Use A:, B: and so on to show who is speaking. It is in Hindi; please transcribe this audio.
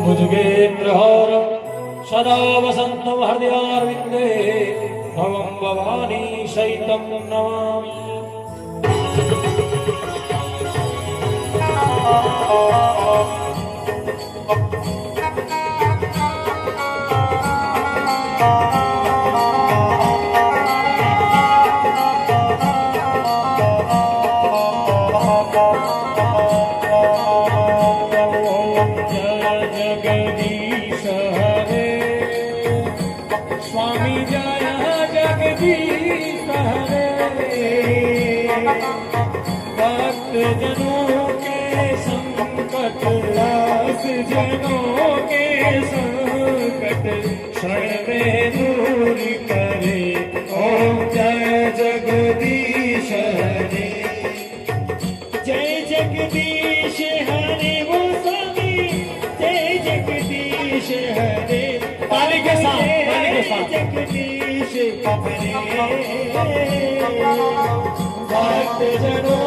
A: भुजगेन्द्रहार सदा वसन्तं हृदयारविन्दे भवं भवानी सहितं नमामि।
B: जगदीश हरे स्वामी जय जगदीश हरे भक्त जनों के संकट दास जनों के संकट क्षण में दूर करे। ओम जय जगदीश हरे जय जगदीश हरे वो स्वामी जय जगदीश हरे ताली के साथ जगदीश हरे भक्त जनों